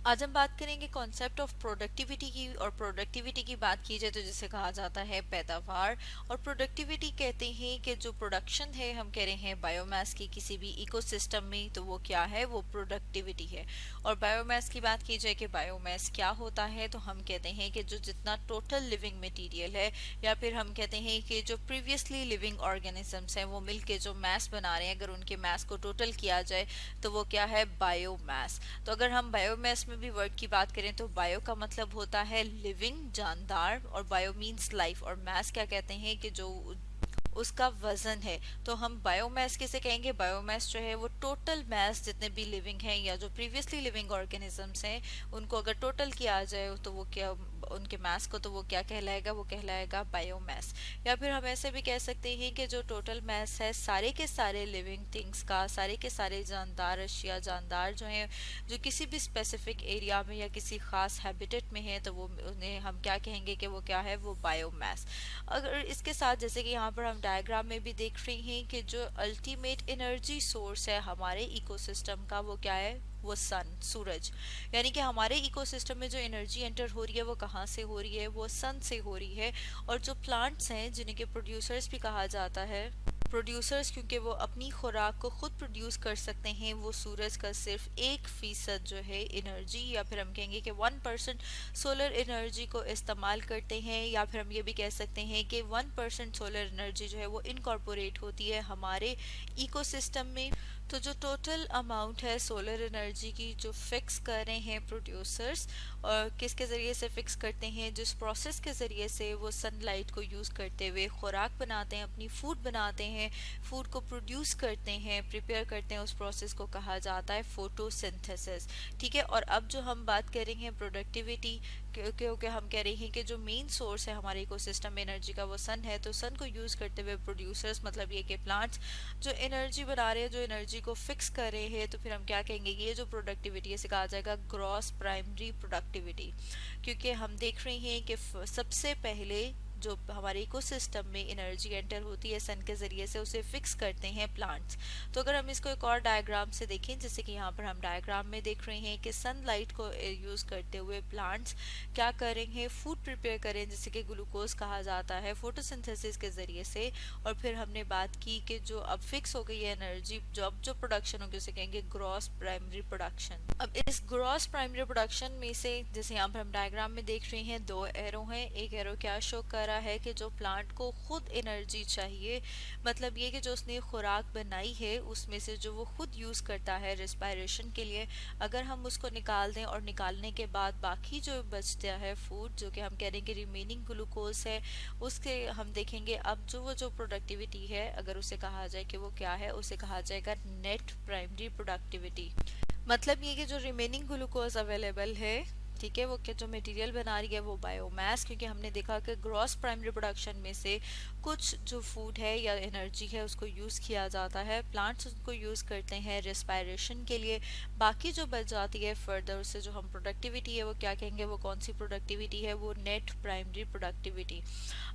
आज हम बात करेंगे कॉन्सेप्ट ऑफ प्रोडक्टिविटी की। और प्रोडक्टिविटी की बात की जाए तो जिसे कहा जाता है पैदावार। और प्रोडक्टिविटी कहते हैं कि जो प्रोडक्शन है, हम कह रहे हैं बायोमास की किसी भी इकोसिस्टम में, तो वो क्या है, वो प्रोडक्टिविटी है। और बायोमास की बात की जाए कि बायोमास क्या होता है, तो हम कहते हैं कि जो जितना टोटल लिविंग मटेरियल है, या फिर हम कहते हैं कि जो प्रीवियसली लिविंग ऑर्गेनिजम्स हैं वो मिलके जो मैस बना रहे हैं, अगर उनके मैस को टोटल किया जाए तो वो क्या है, बायोमास। तो अगर हम बायोमास में भी वर्ड की बात करें तो बायो का मतलब होता है लिविंग, जानदार, और बायो मीन्स लाइफ, और मास क्या कहते हैं कि जो उसका वजन है। तो हम बायोमास किसे कहेंगे, बायोमास जो है वो टोटल मास जितने भी लिविंग हैं या जो प्रीवियसली लिविंग ऑर्गेनिजम्स हैं उनको अगर टोटल किया जाए तो वो क्या, उनके मास को, तो वो क्या कहलाएगा, वो कहलाएगा बायोमास। या फिर हम ऐसे भी कह सकते हैं कि जो टोटल मास है सारे के सारे लिविंग थिंग्स का, सारे के सारे जानदार अशिया, जानदार जो हैं जो किसी भी स्पेसिफिक एरिया में या किसी खास हैबिटेट में है, तो वो उन्हें हम क्या कहेंगे कि वो क्या है, वो बायोमास। अगर इसके साथ जैसे कि यहाँ पर हम डायग्राम में भी देख रहे हैं कि जो अल्टीमेट एनर्जी सोर्स है हमारे इकोसिस्टम का, वो क्या है, वो सन, सूरज। यानी कि हमारे इकोसिस्टम में जो एनर्जी एंटर हो रही है वो कहाँ से हो रही है, वो सन से हो रही है। और जो प्लांट्स हैं जिन्हें के प्रोड्यूसर्स भी कहा जाता है, प्रोड्यूसर्स क्योंकि वो अपनी खुराक को खुद प्रोड्यूस कर सकते हैं, वो सूरज का सिर्फ 1% जो है एनर्जी, या फिर हम कहेंगे कि 1% सोलर एनर्जी को इस्तेमाल करते हैं। या फिर हम ये भी कह सकते हैं कि 1% सोलर एनर्जी जो है वो इनकॉर्पोरेट होती है हमारे इकोसिस्टम में। तो जो टोटल अमाउंट है सोलर एनर्जी की जो फिक्स कर रहे हैं प्रोड्यूसर्स, और किसके ज़रिए से फिक्स करते हैं, जिस प्रोसेस के ज़रिए से वो सनलाइट को यूज़ करते हुए खुराक बनाते हैं, अपनी फूड बनाते हैं, फूड को प्रोड्यूस करते हैं, प्रिपेयर करते हैं, उस प्रोसेस को कहा जाता है फोटोसिंथेसिस। ठीक है। और अब जो हम बात करेंगे प्रोडक्टिविटी, क्योंकि हम कह रहे हैं कि जो मेन सोर्स है हमारे इकोसिस्टम एनर्जी का वो सन है, तो सन को यूज़ करते हुए प्रोड्यूसर्स, मतलब ये कि प्लांट्स जो एनर्जी बना रहे हैं, जो एनर्जी को फिक्स कर रहे हैं, तो फिर हम क्या कहेंगे, ये जो प्रोडक्टिविटी है इसे कहा जाएगा ग्रॉस प्राइमरी प्रोडक्टिविटी। क्योंकि हम देख रहे हैं कि सबसे पहले जो हमारे इकोसिस्टम में एनर्जी एंटर होती है सन के ज़रिए से, उसे फिक्स करते हैं प्लांट्स। तो अगर हम इसको एक और डायग्राम से देखें, जैसे कि यहाँ पर हम डायग्राम में देख रहे हैं कि सनलाइट को यूज़ करते हुए प्लांट्स क्या करेंगे, फूड प्रिपेयर करें, जिसे कि ग्लूकोज कहा जाता है, फोटोसिंथेसिस के ज़रिए से। और फिर हमने बात की कि जो अब फिक्स हो गई है एनर्जी, जो अब जो प्रोडक्शन होगी उसे कहेंगे ग्रॉस प्राइमरी प्रोडक्शन। अब इस ग्रॉस प्राइमरी प्रोडक्शन में से, जैसे यहाँ पर हम डायग्राम में देख रहे हैं, दो एरो हैं। एक एरो क्या शो कर रहा है कि जो प्लांट को खुद एनर्जी चाहिए, मतलब ये कि जो उसने खुराक बनाई है उसमें से जो वो खुद यूज़ करता है रिस्पायरेशन के लिए, अगर हम उसको निकाल दें और निकालने के बाद बाकी जो बचता है फूड, जो कि हम कह रहे हैं कि रिमेनिंग ग्लूकोज है, उसके हम देखेंगे अब जो वो जो प्रोडक्टिविटी है, अगर उसे कहा जाए कि वो क्या है, उसे कहा जाएगा नेट प्राइमरी प्रोडक्टिविटी। मतलब ये कि जो रिमेनिंग ग्लूकोज अवेलेबल है, ठीक है, वो क्या जो मटेरियल बना रही है वो बायोमास, क्योंकि हमने देखा कि ग्रॉस प्राइमरी प्रोडक्शन में से कुछ जो फूड है या एनर्जी है उसको यूज़ किया जाता है, प्लांट्स उसको यूज़ करते हैं रेस्पायरेशन के लिए। बाकी जो बच जाती है फर्दर, उससे जो हम प्रोडक्टिविटी है वो क्या कहेंगे, वो कौन सी प्रोडक्टिविटी है, वो नेट प्राइमरी प्रोडक्टिविटी।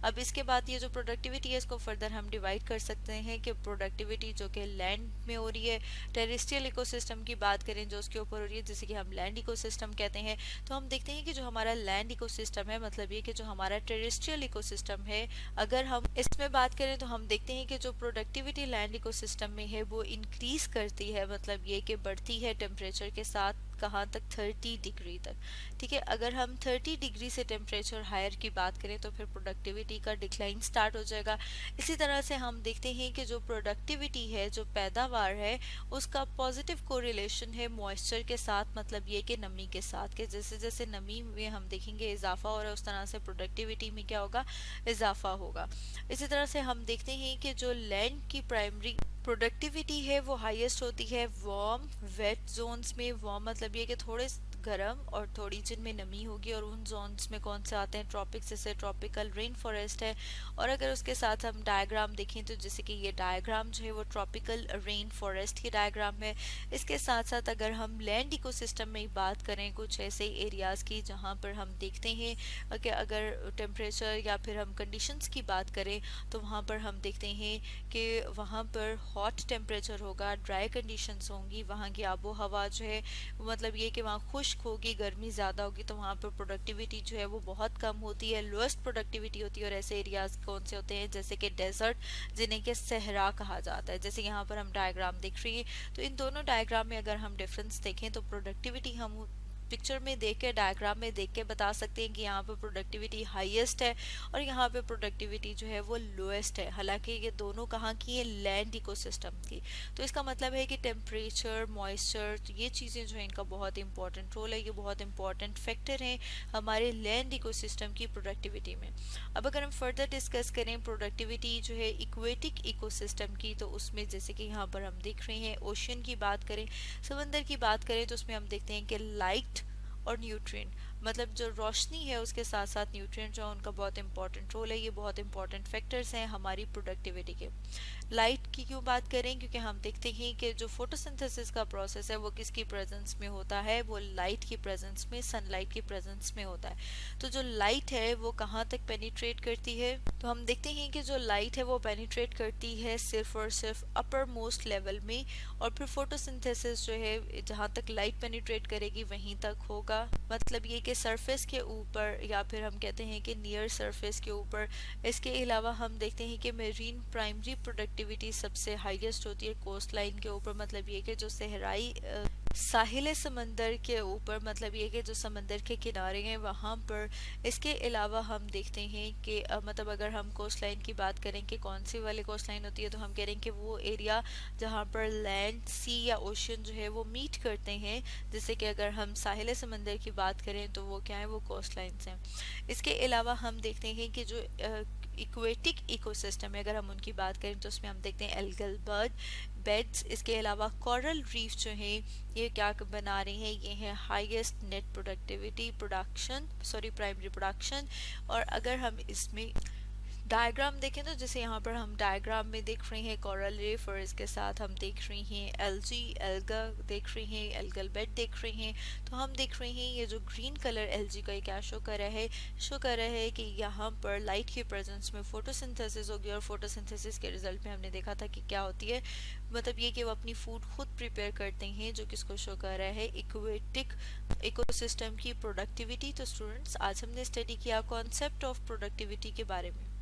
अब इसके बाद ये जो प्रोडक्टिविटी है इसको फर्दर हम डिवाइड कर सकते हैं कि प्रोडक्टिविटी जो कि लैंड में हो रही है, टेरेस्ट्रियल इकोसिस्टम की बात करें जो उसके ऊपर हो रही है, जैसे कि हम लैंड इकोसिस्टम कहते हैं, तो हम देखते हैं कि जो हमारा लैंड इकोसिस्टम है, मतलब ये कि जो हमारा टेरेस्ट्रियल इकोसिस्टम है, अगर हम इसमें बात करें तो हम देखते हैं कि जो प्रोडक्टिविटी लैंड इकोसिस्टम में है वो इंक्रीज करती है, मतलब ये कि बढ़ती है टेम्परेचर के साथ, कहाँ तक, 30 डिग्री तक। ठीक है। अगर हम 30 डिग्री से टेम्परेचर हायर की बात करें तो फिर प्रोडक्टिविटी का डिक्लाइन स्टार्ट हो जाएगा। इसी तरह से हम देखते हैं कि जो प्रोडक्टिविटी है, जो पैदावार है, उसका पॉजिटिव कोरिलेशन है मॉइस्चर के साथ, मतलब ये कि नमी के साथ, कि जैसे जैसे नमी में हम देखेंगे इजाफा हो रहा है उस तरह से प्रोडक्टिविटी में क्या होगा, इजाफा होगा। इसी तरह से हम देखते हैं कि जो लैंड की प्राइमरी प्रोडक्टिविटी है वो हाईएस्ट होती है वार्म वेट जोन्स में। वार्म मतलब ये कि थोड़े गर्म और थोड़ी जिनमें नमी होगी, और उन जोन्स में कौन से आते हैं, ट्रॉपिक्स, जैसे ट्रॉपिकल रेन फॉरेस्ट है। और अगर उसके साथ हम डायग्राम देखें तो जैसे कि ये डायग्राम जो है वो ट्रॉपिकल रेन फॉरेस्ट की डायग्राम है। इसके साथ साथ अगर हम लैंड इकोसिस्टम में बात करें कुछ ऐसे एरियाज़ की जहाँ पर हम देखते हैं कि अगर टेम्परेचर या फिर हम कंडीशंस की बात करें तो वहाँ पर हम देखते हैं कि वहाँ पर हॉट टेम्परेचर होगा, ड्राई कंडीशंस होंगी, वहाँ की आबो हवा जो है मतलब ये कि वहाँ खुश खुश्क होगी, गर्मी ज़्यादा होगी, तो वहाँ पर प्रोडक्टिविटी जो है वो बहुत कम होती है, लोएस्ट प्रोडक्टिविटी होती है। और ऐसे एरियाज कौन से होते हैं, जैसे कि डेजर्ट, जिन्हें कि सहरा कहा जाता है। जैसे यहाँ पर हम डायग्राम देख रही है, तो इन दोनों डायग्राम में अगर हम डिफरेंस देखें तो प्रोडक्टिविटी हम पिक्चर में देख के, डायग्राम में देख के बता सकते हैं कि यहाँ पे प्रोडक्टिविटी हाईएस्ट है और यहाँ पे प्रोडक्टिविटी जो है वो लोएस्ट है। हालांकि ये दोनों कहाँ की है, लैंड इकोसिस्टम की। तो इसका मतलब है कि टेम्परेचर, मॉइस्चर, तो ये चीज़ें जो है इनका बहुत इंपॉर्टेंट रोल है, ये बहुत इंपॉर्टेंट फैक्टर हैं हमारे लैंड इकोसिस्टम की प्रोडक्टिविटी में। अब अगर हम फर्दर डिस्कस करें प्रोडक्टिविटी जो है इक्वेटिक इकोसिस्टम की, तो उसमें जैसे कि यहाँ पर हम देख रहे हैं, ओशन की बात करें, समंदर की बात करें, तो उसमें हम देखते हैं कि लाइट और न्यूट्रिएंट, मतलब जो रोशनी है उसके साथ साथ न्यूट्रिएंट जो उनका बहुत इंपॉर्टेंट रोल है। ये बहुत इंपॉर्टेंट फैक्टर्स हैं हमारी प्रोडक्टिविटी के। लाइट की क्यों बात करें, क्योंकि हम देखते हैं कि जो फोटोसिंथेसिस का प्रोसेस है वो किसकी प्रेजेंस में होता है, वो लाइट की प्रेजेंस में, सनलाइट की प्रेजेंस में होता है। तो जो लाइट है वो कहाँ तक पेनिट्रेट करती है, तो हम देखते हैं कि जो लाइट है वो पेनिट्रेट करती है सिर्फ और सिर्फ अपर मोस्ट लेवल में, और फिर फोटोसिंथेसिस जो है जहाँ तक लाइट पेनिट्रेट करेगी वहीं तक होगा। मतलब ये कि सरफेस के ऊपर, या फिर हम कहते हैं कि नियर सरफेस के ऊपर। इसके अलावा हम देखते हैं कि मेरीन प्राइमरी प्रोडक्टिविटी सबसे हाईएस्ट होती है कोस्ट लाइन के ऊपर। मतलब ये कि जो सहराई साहिल समंदर के ऊपर, मतलब ये कि जो समंदर के किनारे हैं वहाँ पर। इसके अलावा हम देखते हैं कि मतलब अगर हम कोस्ट लाइन की बात करें कि कौन सी वाली कोस्ट लाइन होती है, तो हम कह रहे हैं कि वो एरिया जहाँ पर लैंड, सी या ओशन जो है वो मीट करते हैं। जैसे कि अगर हम साहिल समंदर की बात करें तो वो क्या है, वो कोस्ट लाइन्स हैं। इसके अलावा हम देखते हैं कि जो इक्वेटिक इकोसिस्टम है, अगर हम उनकी बात करें तो उसमें हम देखते हैं एल्गल बर्ड बेड्स। इसके अलावा कोरल रीफ जो है ये क्या बना रहे हैं, ये है highest net productivity production, sorry primary production. और अगर हम इसमें डायग्राम देखें तो जैसे यहाँ पर हम डायग्राम में देख रहे हैं कोरल रीफ, और इसके साथ हम देख रहे हैं एल्जी, एल्गा देख रहे हैं, एल्गल बेड देख रहे हैं। तो हम देख रहे हैं ये जो ग्रीन कलर एल्जी का, ये क्या शो कर रहा है, शो कर रहा है कि यहाँ पर लाइट की प्रेजेंस में फोटोसिंथेसिस होगी, और फोटोसिंथेसिस के रिजल्ट में हमने देखा था कि क्या होती है, मतलब ये कि वो अपनी फूड खुद प्रिपेयर करते हैं, जो किसको शो कर रहा है, इक्वेटिक इकोसिस्टम की प्रोडक्टिविटी। तो स्टूडेंट्स आज हमने स्टडी किया कॉन्सेप्ट ऑफ प्रोडक्टिविटी के बारे में।